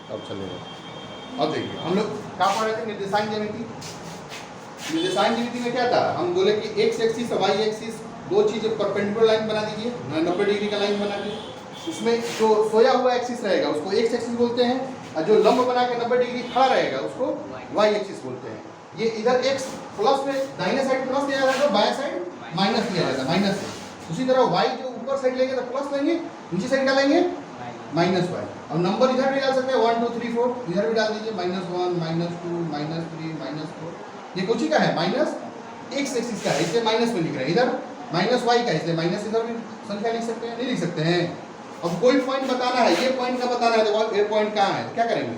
अब चलेगा। अब देखिए हम लोग क्या पढ़ रहे थे, निर्देशांक ज्यामिति। निर्देशांक ज्यामिति में क्या था, हम बोले कि एक्स एक्सिस और वाई एक्सिस दो चीज़ें परपेंडिकुलर लाइन बना दीजिए, 90 डिग्री का लाइन बना दीजिए। उसमें जो सोया हुआ एक्सिस रहेगा उसको एक्स एक्सिस बोलते हैं, और जो लंब बना के 90 डिग्री खड़ा रहेगा उसको वाई एक्सिस बोलते हैं। ये इधर एक्स प्लस में दाहिने साइड प्लस दिया जाता है, बाएं साइड माइनस दिया जाता है, माइनस है। उसी तरह वाई जो ऊपर साइड लेंगे तो प्लस लेंगे, नीचे साइड क्या लेंगे माइनस वाई। अब नंबर इधर भी डाल सकते हैं 1 2 3 4, इधर भी डाल दीजिए -1 -2 -3 -4। ये कुछ ही का है, माइनस एक्स एक्सिस का है इसलिए माइनस में लिख रहे हैं, इधर माइनस वाई का है इसलिए माइनस, इधर भी संख्या लिख सकते हैं, नहीं लिख सकते हैं। अब कोई पॉइंट बताना है, ये पॉइंट का बताना है, तो ये पॉइंट कहाँ है, क्या करेंगे,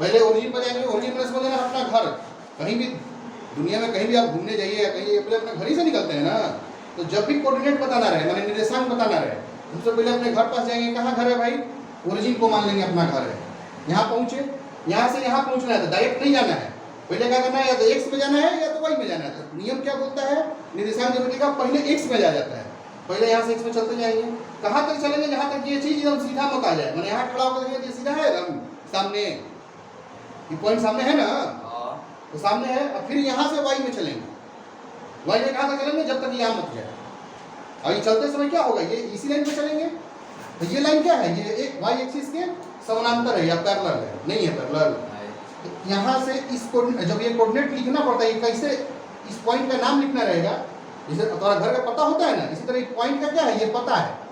पहले ओरिजिन पर जाएंगे। ओरिजिन में समझना अपना घर, कहीं भी दुनिया में कहीं भी आप घूमने जाइए, कहीं पहले अपने घर ही से निकलते हैं ना। तो जब भी कोऑर्डिनेट बताना रहे, माने निर्देशांक बताना रहे, सबसे पहले अपने घर पास जाएंगे, कहाँ घर है भाई, ओरिजिन को मान लेंगे अपना घर है। यहाँ पहुँचे, यहाँ से यहाँ पहुँचना है तो डायरेक्ट नहीं जाना है, पहले क्या करना है, या तो एक्स में जाना है या तो वाई में जाना है। तो नियम क्या बोलता है निर्देशांक ज्यामिति का, पहले एक्स में जा जाता है, पहले यहाँ से एक्स में चलते जाएंगे। कहाँ तक चलेंगे, जहाँ तक ये चीज एकदम सीधा मत आ जाए, मैंने यहाँ खड़ा होकर देखिए सीधा है एकदम सामने, ये पॉइंट सामने है ना, तो सामने है। और फिर यहाँ से वाई में चलेंगे, वाई में कहाँ तक चलेंगे, जब तक यहाँ मत जाए। और ये चलते समय क्या होगा, ये इसी लाइन पे चलेंगे। तो ये लाइन क्या है, ये एक वाई एक्सिस के समानांतर है या पैरेलल है, नहीं है पैरेलल। यहाँ से इस जब ये कोऑर्डिनेट लिखना पड़ता है, ये कैसे इस पॉइंट का नाम लिखना रहेगा, जैसे तुम्हारा घर का पता होता है ना, इसी तरह पॉइंट का क्या है, ये पता है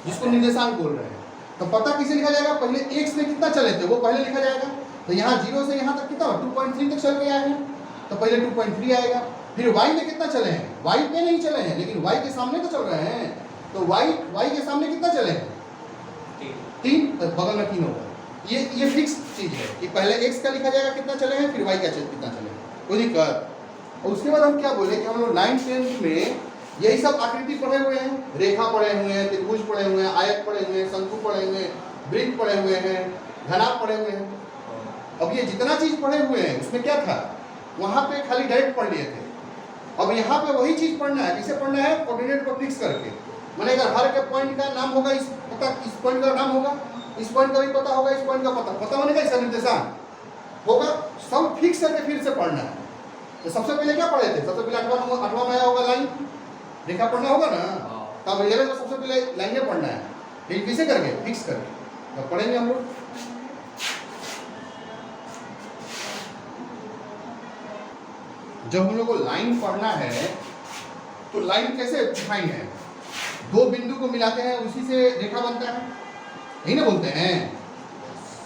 जिसको निर्देशांक बोल रहे हैं। तो पता किसे लिखा जाएगा, पहले एक्स में कितना चले थे वो पहले लिखा जाएगा। तो यहाँ 0 से यहाँ तक कितना 2.3 तक चल के आए हैं, तो पहले 2.3 आएगा। फिर वाई में कितना चले हैं, वाई पे नहीं चले हैं लेकिन वाई के सामने तो चल रहे हैं, तो वाई के सामने कितना चले हैं 3, तो बगल में 3 होगा। ये फिक्स चीज है कि पहले एक्स का लिखा जाएगा कितना चले हैं, फिर वाई का कितना चले हैं, कोई दिक्कत। और उसके बाद हम क्या बोले कि हम लोग 9th 10th में यही सब आकृति पढ़े हुए हैं, रेखा पढ़े हुए हैं, त्रिभुज पढ़े हुए हैं, आयत पढ़े हुए हैं, शंकु पढ़े हुए हैं, वृत्त पढ़े हुए हैं, घनाभ पढ़े हुए हैं। अब ये जितना चीज पढ़े हुए हैं उसमें क्या था, वहां पे खाली डायरेक्ट पढ़ लिए थे। अब यहाँ पे वही चीज पढ़ना है, किसे पढ़ना है, कोऑर्डिनेट को फिक्स करके। मैंने अगर हर के पॉइंट का नाम होगा, इस पॉइंट का नाम होगा, इस पॉइंट का भी पता होगा, इस पॉइंट का पता होने का इसका निर्देशांक होगा, सब फिक्स करके फिर से पढ़ना है। तो सबसे पहले क्या पढ़े थे, सबसे पहले 8वां में आया होगा लाइन, रेखा पढ़ना होगा ना, तब 11 में सबसे पहले लाइनें पढ़ना है, लेकिन किसे करके, फिक्स करके। तो पढ़ेंगे हम लोग। जब हम लोग को लाइन पढ़ना है तो लाइन कैसे डिफाइन है, दो बिंदु को मिलाते हैं उसी से रेखा बनता है, यही ना बोलते हैं।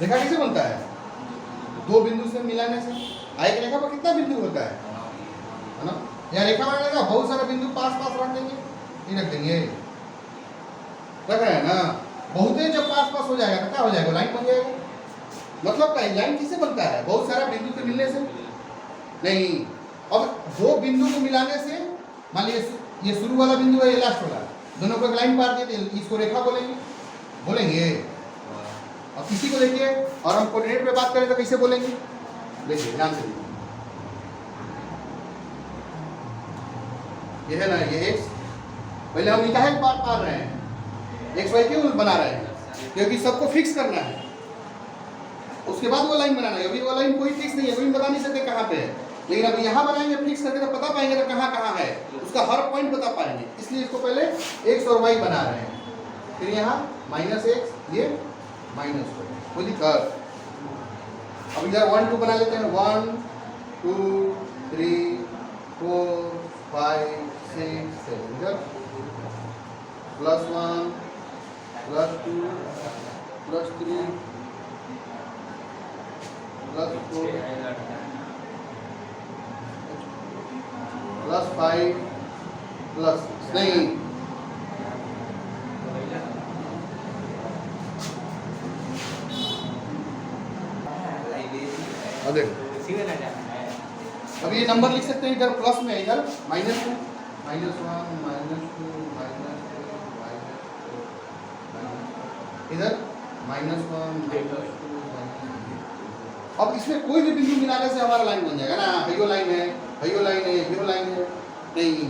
रेखा कैसे बनता है, दो बिंदु से मिलाने से। एक रेखा पर कितना बिंदु होता है ना, या रेखा बनाने का बहुत सारे बिंदु पास पास रख देंगे, नहीं रख देंगे, रख रहे हैं ना, बहुत जब पास पास हो जाएगा तो क्या हो जाएगा, लाइन बन जाएगा। मतलब क्या, लाइन किससे बनता है, बहुत सारा बिंदु के मिलने से नहीं। अब दो बिंदु को मिलाने से, मान लीजिए ये शुरू वाला बिंदु है, ये लास्ट वाला, दोनों को एक लाइन पार देते हैं, इसको रेखा बोलेंगे। अब किसी को देखिए, और हम कोऑर्डिनेट पे बात करें तो कैसे बोलेंगे, देखिए ध्यान से, ये है ना, ये एक्स, पहले हम लिखा है बार पार रहे हैं, एक्स वाई क्यों बना रहे हैं, क्योंकि सबको फिक्स करना है, उसके बाद वो लाइन बनाना है। अभी वो लाइन कोई फिक्स नहीं है, कोई बता नहीं सकते कहाँ पे है, लेकिन अभी यहाँ बनाएंगे फिक्स करके तो पता पाएंगे तो कहाँ कहाँ है, उसका हर पॉइंट बता पाएंगे। इसलिए इसको पहले एक्स और वाई बना रहे हैं, फिर यहाँ -x, ये -y, कोई दिक्कत। अब इधर 1 2 बना लेते हैं, 1 2 3 4 5 6 7, इधर +1 +2 +3 +4 +5 +6, नहीं अब ये नंबर लिख सकते हैं, इधर प्लस में, इधर माइनस में, -1 -2 इधर -1 अब इसमें कोई भी बिंदु मिलाने से हमारा लाइन बन जाएगा ना, हयो लाइन है, हयो लाइन है, यो लाइन है, नहीं।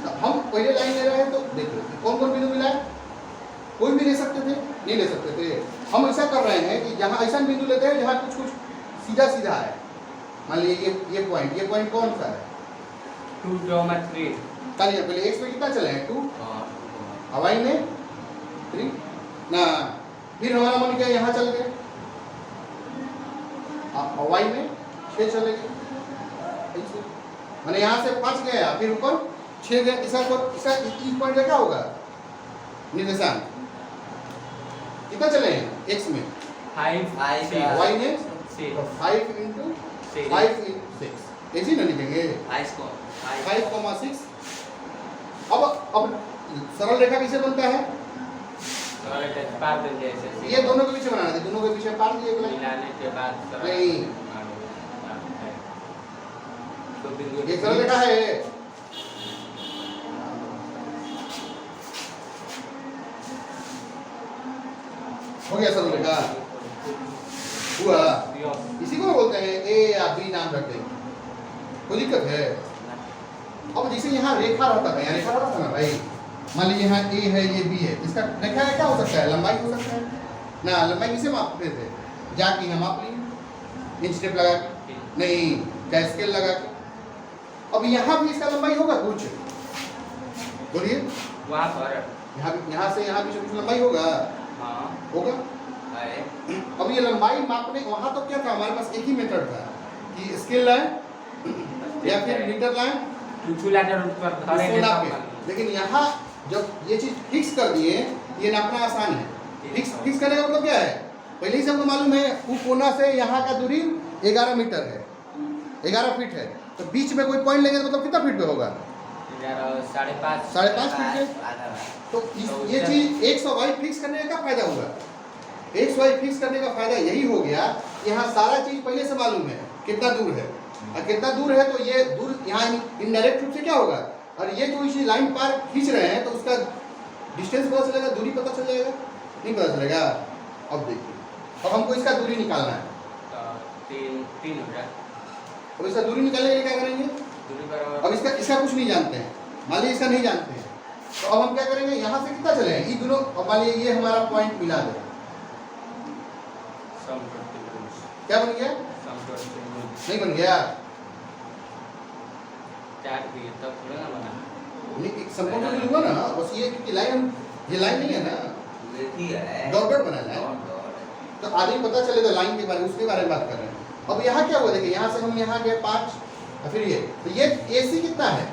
तो हम पहले लाइन ले रहे हैं तो देखो कौन कौन बिंदु मिला है, कोई भी ले सकते थे, नहीं ले सकते थे। हम ऐसा कर रहे हैं कि जहाँ ऐसा बिंदु लेते हैं जहाँ कुछ कुछ सीधा सीधा है। मान लीजिए ये पॉइंट कौन सा है? 2, 3। चलिए पहले एक्स में कितना चले हैं 2, वाई में 3 ना, फिर हमारा मन क्या यहाँ चल गए, वाई में 6 चले गए, मैंने यहाँ से 5 गया फिर ऊपर 6 गया। इसका पॉइंट क्या होगा निर्देशांक कितना चले हैं एक्स में 5, वाई में 6। 5 into 5 into 6 ऐसे ना लिखेंगे 5,6। अब सरल रेखा कैसे बनता है? ये दोनों के पीछे बनाना है, दोनों के पीछे पार दिए मिलाने के बाद नहीं, ये सरल रेखा है। हो गया सरल रेखा हुआ, इसी को बोलते हैं ए या बी नाम रख देंगे, कोई दिक्कत है? अब जैसे यहाँ रेखा रहता था, यहाँ रेखा रहता था ना भाई, मान लीजिए यहाँ ए है ये बी है, इसका रेखा क्या हो सकता है? लंबाई हो सकता है ना। लंबाई किसे मापते थे? जाके यहाँ माप ली इंच टेप लगा के, नहीं क्या स्केल लगा के। अब यहाँ भी इसका लंबाई होगा कुछ, बोलिए वहाँ पर यहाँ से यहाँ भी कुछ लंबाई होगा, होगा। अब ये लंबाई मापने वहाँ तो क्या था हमारे पास एक ही मेथड था कि स्केल लाए या फिर मीटर लाए, लेकिन यहाँ जब ये चीज फिक्स कर दिए, ये नापना आसान है। फिक्स करने का मतलब क्या है? पहले ही सबको मालूम है वो कोना से यहाँ का दूरी 11 मीटर है, 11 फीट है, तो बीच में कोई पॉइंट लेंगे तो मतलब कितना फीट पे होगा? 5.5 फीट पे। तो ये चीज एक्स और वाई फिक्स करने का क्या फायदा होगा? एक्स वाई फिक्स करने का फायदा यही हो गया, यहाँ सारा चीज पहले से मालूम है कितना दूर है, और कितना दूर है तो ये दूर यहाँ इनडायरेक्ट रूप से क्या होगा, और ये जो इसी लाइन पार खींच रहे हैं तो उसका डिस्टेंस पता चलेगा, दूरी पता चल जाएगा, नहीं पता चलेगा? अब देखिए, अब हमको इसका दूरी निकालना है, 3 हो गया। अब इसका दूरी निकालने के लिए क्या करेंगे? अब इसका कुछ नहीं जानते हैं, मान लीजिए इसका नहीं जानते हैं, तो अब हम क्या करेंगे? यहाँ से कितना चले हैं ये दोनों, अब मान लीजिए ये हमारा पॉइंट मिला दे, क्या बन गया? नहीं बन गया, संपूर्ण नहीं हुआ ना, बस ये क्योंकि लाइन, ये लाइन नहीं है ना, डॉट बनाना है, तो आदमी पता चलेगा लाइन के बारे में, उसके बारे में बात कर रहे हैं। अब यहाँ क्या हुआ देखिए, यहाँ से हम यहाँ गए 5, फिर ये, तो ये AC कितना है?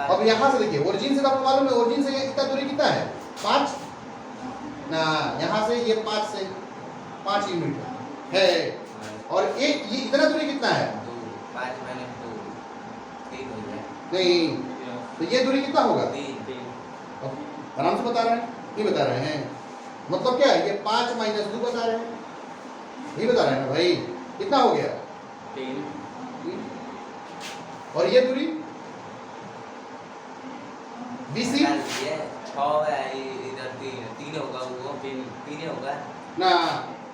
अब यहाँ से देखिए ओरिजिन से आपको मालूम है, ओरिजिन से ये कितना दूरी कितना है? 5 ना, यहाँ से ये 5 से 5 यूनिट है, और ये इतना दूरी कितना है? 5 - 2 3 हो गया। नहीं, तो ये दूरी कितना होगा? 3। आराम से बता रहे हैं, नहीं बता रहे हैं, मतलब क्या है? ये 5 - 2 बता रहे हैं, नहीं बता रहे हैं ना भाई, कितना हो गया? 3। और ये दूरी BC 6 है, इधर 3 होगा, वो 3 होगा ना।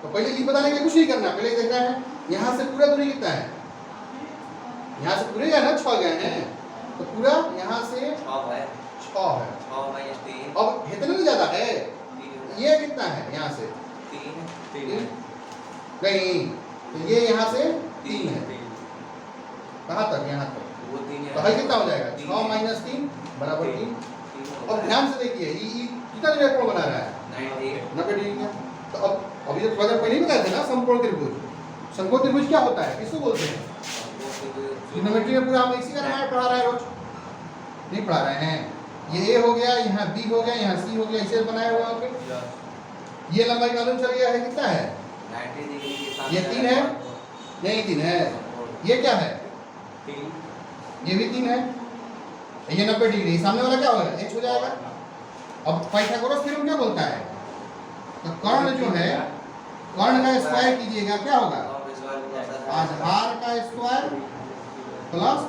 तो पहले ये बताने के कुछ नहीं करना, पहले देखना है यहाँ से पूरा दूरी कितना है, यहाँ से पूरे गए ना 6 गए हैं, तो पूरा यहाँ से 6 है, 6 है। 6 - 3 अब इतना नहीं ज़्यादा है, ये कितना है यहाँ से? 3 नहीं, तो ये यहाँ से 3 है, कहाँ तक? यहाँ तक, वो 3 तो है कितना हो जाएगा? 6 - 3 बराबर 3। अब ध्यान से देखिए ये कितना दूरी कोण बना रहा है? 90 डिग्री का। तो अब अभी जो थोड़ा देर पहले ही बताए थे ना समकोण त्रिभुज, समकोण त्रिभुज क्या होता है, किसको बोलते हैं? ट्रिग्नोमेट्री में पूरा हम इसी का रामायण पढ़ा रहे हैं रोज, नहीं पढ़ा रहे हैं? ये A हो गया, यहाँ B हो गया, यहाँ C हो गया, इसे बनाया हुआ आपके। ये लंबाई मालूम चल गया है कितना है? 90 डिग्री के साथ ये 3 है, नहीं 3 है, ये क्या है? 3, ये भी 3 है, ये 90 डिग्री, सामने वाला क्या होगा? H हो जाएगा। अब पाइथागोरस थ्योरम क्या बोलता है? तो कर्ण जो है, कर्ण का स्क्वायर कीजिएगा, क्या होगा? आधार का स्क्वायर प्लस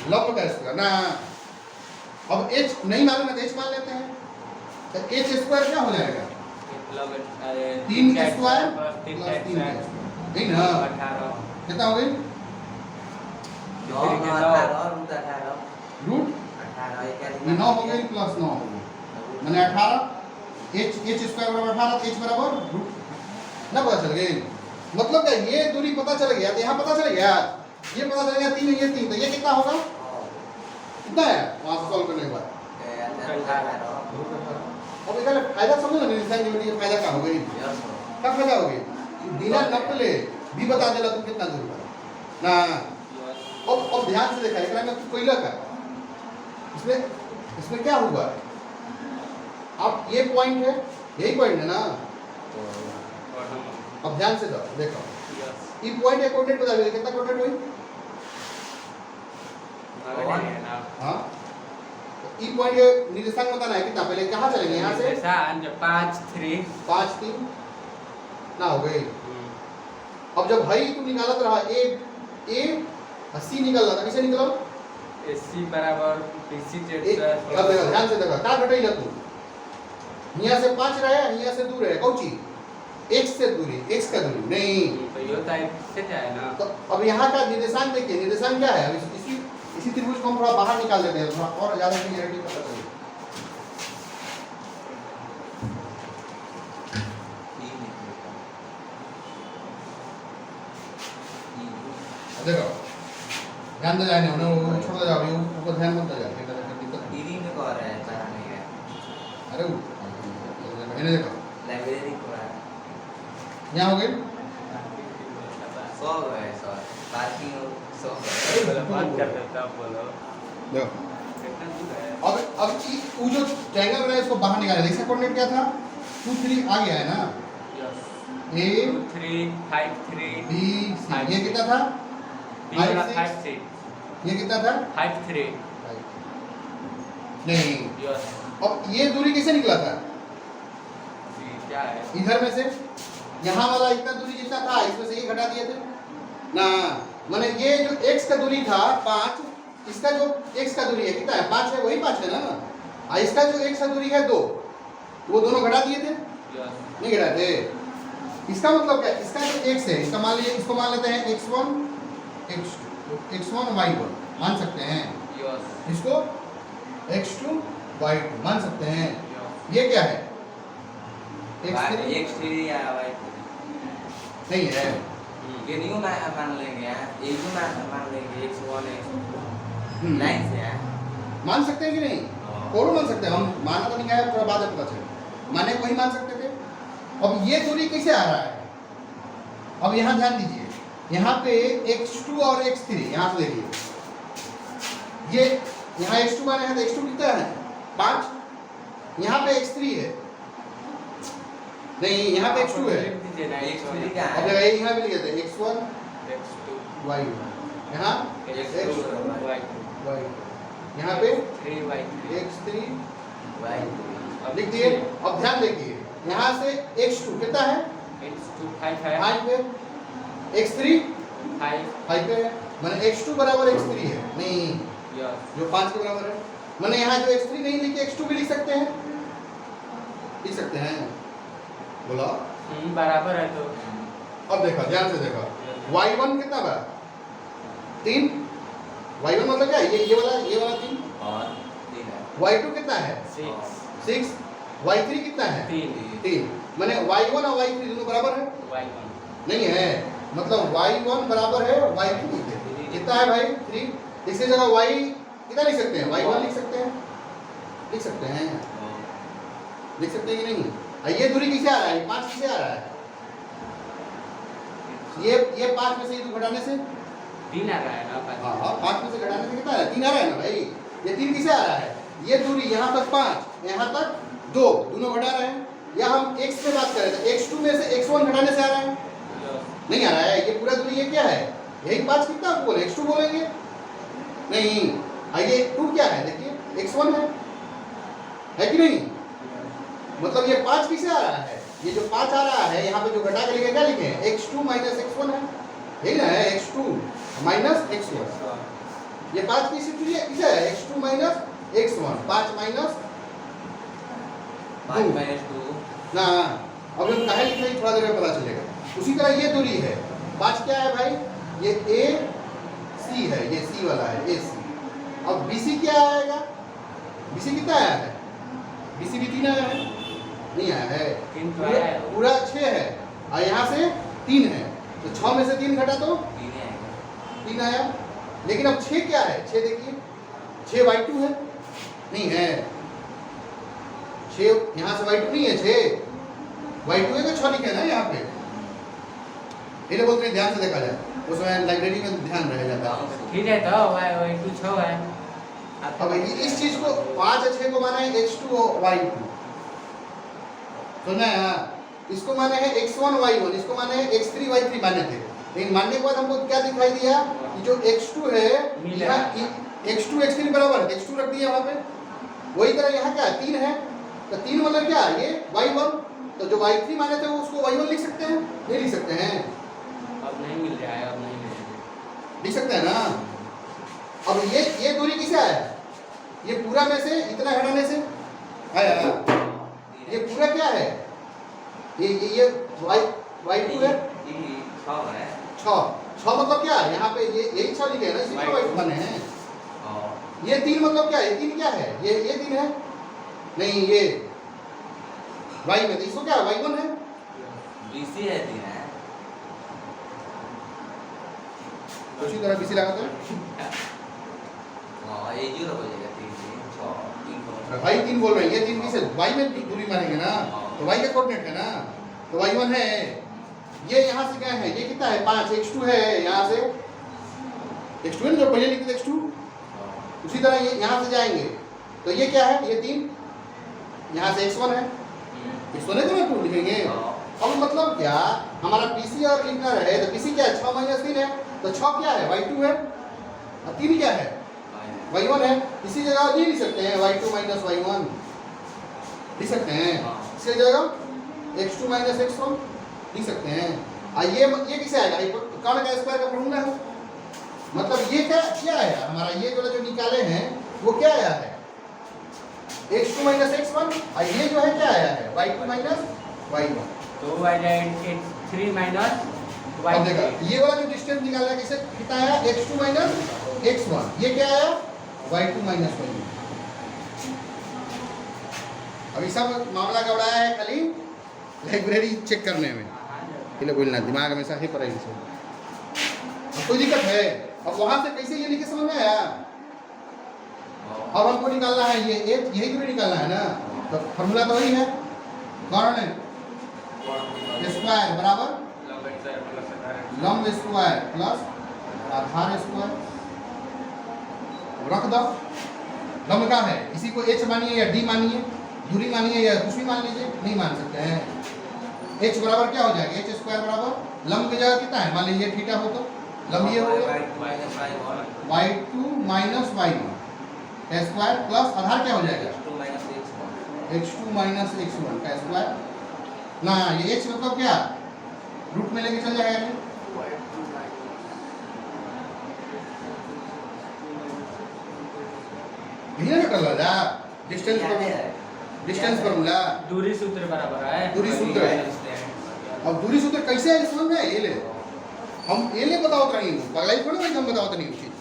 लंब का स्क्वायर ना। अब H नहीं मालूम है तो H मान लेते हैं, तो H स्क्वायर क्या हो जाएगा? 3 स्क्वायर प्लस 3 नहीं ना, कितना हो गई? रूट ये 9 हो गई प्लस 9 हो गई मैंने 18 h स्क्वायर बराबर 18 h बराबर ना पता चल गई मतलब क्या ये दूरी पता चल गया तो यहाँ पता चल गया ये पता चल गया 3 ये 3 तो ये कितना होगा कितना है वहाँ से सॉल्व करने के बाद अब इधर फायदा समझो ना निशान ज्योमेट्री का फायदा क्या हो गई क्या फायदा हो गई बिना नपले भी बता देला तुम कितना दूर पर ना अब ध्यान से देखा एकरा में कोई लगा इसमें क्या हुआ अब ये पॉइंट है यही पॉइंट है ना अब ध्यान से देखो ये पॉइंट है कोऑर्डिनेट बता दे कितना कोऑर्डिनेट हुई हाँ ई पॉइंट ये निर्देशांक बताना है कितना पहले कहाँ चलेंगे यहाँ से निर्देशांक 5 3 5 3 ना हो गई अब जब भाई तू निकालत रहा ए और सी निकल रहा था कैसे निकला AC बराबर BC अब देखो ध्यान से देखो का घटाई तू यहाँ से 5 रहे यहाँ से दूर है कौन चीज x से दूरी x का दूरी नहीं तो ये होता है से जाए ना तो अब यहाँ का निर्देशांक देखिए निर्देशांक क्या है अब इसी त्रिभुज को हम थोड़ा बाहर निकाल देते हैं थोड़ा और ज्यादा क्लियरिटी पता चले देखो ध्यान दे जाने उन्हें छोड़ दे जाओ ये ऊपर ध्यान मत दे जाओ दिक्कत दीदी में कह रहा है चारा नहीं है अरे मैंने देखो लाइब्रेरी को है यहाँ हो गए 100 है 100 पार्किंग 100 बात कर देता बोलो देखो कितना दूर है अब वो जो ट्रायंगल बना है इसको बाहर निकाले इसका कोऑर्डिनेट क्या था 2 3 आ गया है ना यस a 2 3 5 3 b c ये कितना था B वाला 5 6 ये कितना था 5 3 नहीं यस अब ये दूरी कैसे निकला था क्या है इधर में से यहाँ वाला इतना दूरी जितना था इसमें से ये घटा दिए थे ना माने ये जो x का दूरी था 5 इसका जो x का दूरी है कितना है 5 है वही 5 है ना और इसका जो x का दूरी है 2 वो दोनों घटा दिए थे यस नहीं घटाते इसका मतलब क्या इसका जो x है इसका मान लीजिए इसको मान लेते हैं x1 x1 y1 मान सकते हैं यस इसको x2 y2 मान सकते हैं यस ये क्या है x3 x3 या y नहीं है ये नहीं मान लेंगे एक ही मान लेंगे x1 x2 लाइन से है मान सकते हैं कि नहीं और मान सकते हैं हम माना तो नहीं आया थोड़ा बाद में पता चले माने को ही मान सकते थे अब ये दूरी कैसे आ रहा है अब यहाँ ध्यान दीजिए यहाँ पे x2 और x3 यहाँ से देखिए ये यहाँ x2 माने हैं तो x2 कितना है 5 यहाँ पे x3 है नहीं यहाँ पे x2 है दीजिए ना x3 क्या अब है यहाँ पे लिखे थे x1 x2 y1 यहाँ x2 y2 y यहाँ पे 3y3 x3 y लिख दिए अब ध्यान देखिए यहाँ से x2 कितना है x2 5 है 5 पे x3 5 5 पे है माने x2 बराबर x3 है नहीं यस जो 5 के बराबर है माने यहाँ जो x3 नहीं लिखे x2 भी लिख सकते हैं लिख सकते हैं बोला बराबर है तो अब देखो ध्यान से देखो y1 कितना बड़ा 3 y1 मतलब क्या है ये वाला 3 और 3 है y2 कितना है 6 6 y3 कितना है 3 माने y1 और y3 दोनों बराबर है y1 नहीं है मतलब y1 बराबर है y2 के कितना है भाई 3 इसकी जगह y कितना लिख सकते हैं y1 लिख सकते हैं लिख सकते हैं कि नहीं ये दूरी किसे आ रहा है 5 किसे आ रहा है ये 5 में से ये 2 घटाने से 3 आ रहा है ना हाँ 5 में से घटाने से कितना है 3 आ रहा है ना भाई ये 3 किसे आ रहा है ये दूरी यहाँ तक 5 यहाँ तक 2 दोनों घटा रहे हैं या हम x पे बात करें तो x2 में से x1 घटाने से आ रहा है नहीं आ रहा है ये पूरा दूरी ये क्या है यही 5 कितना बोले x2 बोलेंगे नहीं ये 2 क्या है देखिए x1 है कि नहीं मतलब ये 5 किसे आ रहा है ये जो 5 आ रहा है यहाँ पे जो घटा के लिखे क्या लिखे हैं x2 माइनस x1 है यही ना है x2 माइनस x1 ये 5 किसे है x2 माइनस x1 5 माइनस 5 - 2 ना अब हम कहे लिख रहे थोड़ा देर में पता चलेगा उसी तरह ये दूरी है 5 क्या है भाई ये AC है ये C वाला है AC अब BC क्या आएगा बीसी कितना आया है? बीसी भी 3 आया है? नहीं आया है। 3 तो आया है। पूरा 6 है और यहाँ से 3 है, तो 6 में से 3 घटा तो 3 आया। लेकिन अब 6 क्या है? 6 देखिए, 6 y2 है, नहीं है 6, यहाँ से y2 नहीं है, 6 y2 है तो 6 लिखे ना यहाँ पे। ये बोलते हैं ध्यान से देखा जाए, उसमें लाइब्रेरी में ध्यान रह जाता है। ठीक है तो y2 6 है। अब इस चीज को 5 और 6 को माना है x2 और y2, सुना है? हाँ, इसको माने हैं x1 y1, इसको माने हैं x3 y3 माने थे। लेकिन मानने के बाद हमको क्या दिखाई दिया कि जो x2 है यहाँ x2 x3 बराबर है, x2 रख दिया वहाँ पे। वही तरह यहाँ क्या 3 है, तो 3 मतलब क्या ये y1, तो जो y3 माने थे उसको y1 लिख सकते हैं? नहीं लिख सकते हैं, अब नहीं मिल रहा है, अब नहीं मिल रहा है। लिख सकते हैं ना। अब ये दूरी किसे आया? ये पूरा में से इतना घटाने से आया। ये पूरा क्या है? ये y2 है, 6 मतलब क्या है? यहाँ पे ये यही 6 लिखे हैं ना, इसी को y2 माने हैं। ये 3 मतलब क्या है? ये 3 क्या है? ये 3 है, नहीं ये y में, तो इसको क्या है? y1 है, बीसी है 3 है। उसी तरह बीसी लगा दो। हाँ ये 0 हो जाएगा 3 6 3 भाई 3 बोल रहे हैं, ये 3 किसे y में दूरी मानेंगे ना, तो y का कोऑर्डिनेट है ना, तो y1 है। ये यहाँ से क्या है? ये कितना है? 5 x2 है, यहाँ से x2 है ना, जो पहले लिखे थे x2, उसी तरह ये यहाँ से जाएंगे तो ये क्या है? ये 3, यहाँ से x1 है, x1 है तो ना 2 लिखेंगे। अब मतलब क्या, हमारा पीसी और लिखना रहे तो पीसी क्या है? 6 - 3 है, तो 6 क्या है? y2 है, और 3 क्या है? y1 है। इसी जगह नहीं लिख सकते हैं y2 - y1 लिख सकते हैं, इसकी जगह x2 - x1 लिख सकते हैं। ये किसे आएगा? कर्ण का स्क्वायर का फॉर्मूला है। मतलब ये क्या आया हमारा? ये जो निकाले हैं वो क्या आया है? x2 - x1, और ये जो है क्या आया है? y2 - y1। तो y 3 माइनस अब देखा ये वाला जो डिस्टेंस निकालना है किसे कितना आया? x2 - x1, ये क्या आया? y2 - y1। अभी सब मामला गड़बड़ाया है खाली लाइब्रेरी चेक करने में, इसलिए बोलना दिमाग हमेशा ही पर है। कोई दिक्कत है? अब वहां से कैसे ये लिखे समझ में आया? अब हमको निकालना है ये यही दूरी निकालना है ना, तो फॉर्मूला तो वही है, कर्ण स्क्वायर बराबर लंब स्क्वायर प्लस आधार स्क्वायर। रख दो, लंब का है, इसी को h मानिए या d मानिए, दूरी मानिए या कुछ भी मान लीजिए, नहीं मान सकते हैं। h बराबर क्या हो जाएगा? h स्क्वायर बराबर लंब की जगह कितना है? मान लीजिए थीटा हो तो लंब ये हो गया y2 - y1 का स्क्वायर प्लस आधार क्या हो जाएगा? x2 - x1 का स्क्वायर ना, ये h मतलब क्या रूट में लेके चल जाएगा। यही ना कर ला डिस्टेंस फॉर्मूला, दूरी सूत्र बराबर है। दूरी सूत्र है। अब दूरी सूत्र कैसे है समझ में? ये ले हम ये ले बताओ तो नहीं, पगलाई थोड़ी भाई हम बताओ तो नहीं चीज।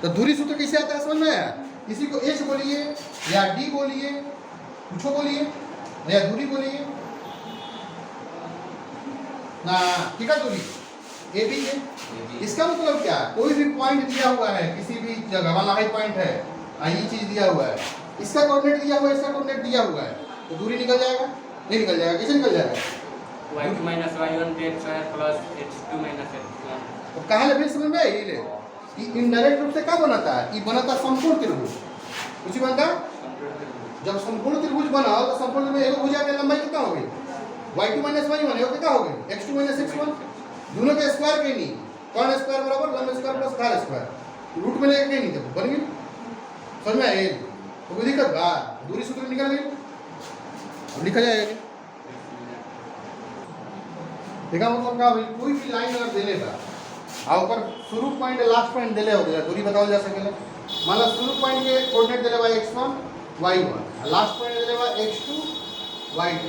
तो दूरी सूत्र कैसे आता है समझ में आया? किसी को h बोलिए या d बोलिए, कुछ बोलिए या दूरी बोलिए ना, ठीक है दूरी ए बी है। इसका मतलब क्या? कोई भी पॉइंट दिया हुआ है किसी भी जगह, मान लो हाई पॉइंट है, ये चीज दिया हुआ है, इसका कोऑर्डिनेट दिया हुआ है, इसका कोऑर्डिनेट दिया हुआ है, तो दूरी निकल जाएगा? नहीं निकल जाएगा। कैसे निकल जाएगा? y2 - y1 plus h2 - x1। तो कहाँ ले फिर समझ में आई? ले कि इनडायरेक्ट रूप से क्या बनाता है? ये बनाता समकोण त्रिभुज, कुछ बनता। जब समकोण त्रिभुज बना तो समकोण में एक भुजा की लंबाई कितना हो गई? y2 - y1 है, वो कितना हो गई? x2 - x1। दोनों का स्क्वायर कहीं नहीं, कर्ण स्क्वायर बराबर लंब स्क्वायर प्लस आधार स्क्वायर, रूट में लेके कहीं नहीं थे, बन गई। समझ में आई? तो कोई दिक्कत बा? दूरी सूत्र निकल गई, अब लिखा जाएगा। देखा मतलब क्या भाई? कोई भी लाइन अगर दे लेता और ऊपर शुरू पॉइंट लास्ट पॉइंट देले हो गया, दूरी बताओ जा सकेला। मान लो शुरू पॉइंट के कोऑर्डिनेट देले बा x1 y1, लास्ट पॉइंट देले बा x2 y2,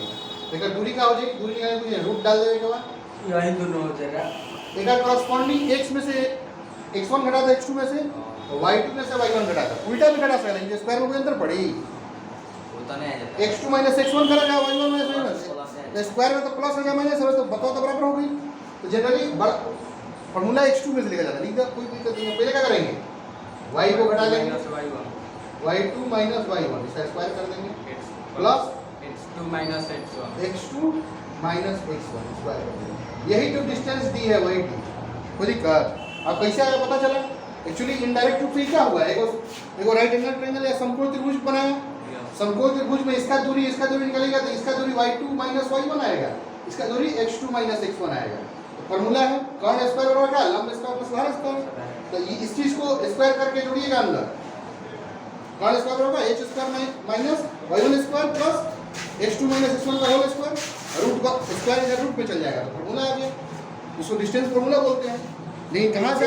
देखा दूरी का हो जाएगी। दूरी निकालने के लिए रूट डाल देने के बाद यही दोनों हो जाएगा। एक कॉरस्पॉन्डिंग x में से x1 घटा दो x2 में से, तो y2 में से y1 घटा दो, उल्टा भी घटा सकते हैं, स्क्वायर में कोई अंतर पड़ी। वो तो नहीं आ जाता x2 माइनस x1 करा जाए y1 माइनस y1, तो स्क्वायर में तो प्लस हो जाए माइनस हो तो बताओ तो बराबर हो गई। तो जनरली बड़ा फॉर्मूला x2 में से लिखा जाता है, लिख दो, कोई दिक्कत नहीं है। पहले क्या करेंगे, y को घटा लेंगे, minus y1 y2 minus y1 इसका स्क्वायर कर देंगे x plus x2 minus x1 x2 minus x1 square कर देंगे। यही जो डिस्टेंस दी है वही दी, कोई दिक्कत। अब कैसे आया पता चला, एक्चुअली इनडायरेक्ट रूप से क्या हुआ है, एगो राइट एंगल ट्रायंगल या समकोण त्रिभुज बनाया, समकोण त्रिभुज में इसका दूरी निकलेगा तो इसका दूरी y2 माइनस y1 आएगा, इसका दूरी x2 माइनस x1 आएगा। तो फार्मूला है कर्ण स्क्वायर बराबर क्या, लंब स्क्वायर प्लस आधार स्क्वायर। तो इस चीज को स्क्वायर करके जोड़िएगा अंदर, कर्ण स्क्वायर बराबर h square minus y1 square plus x2 minus x1 का होल स्क्वायर, रूट का स्क्वायर इधर रूट पे चल जाएगा, तो फार्मूला आ गया। इसको डिस्टेंस फार्मूला बोलते हैं। लेकिन कहाँ से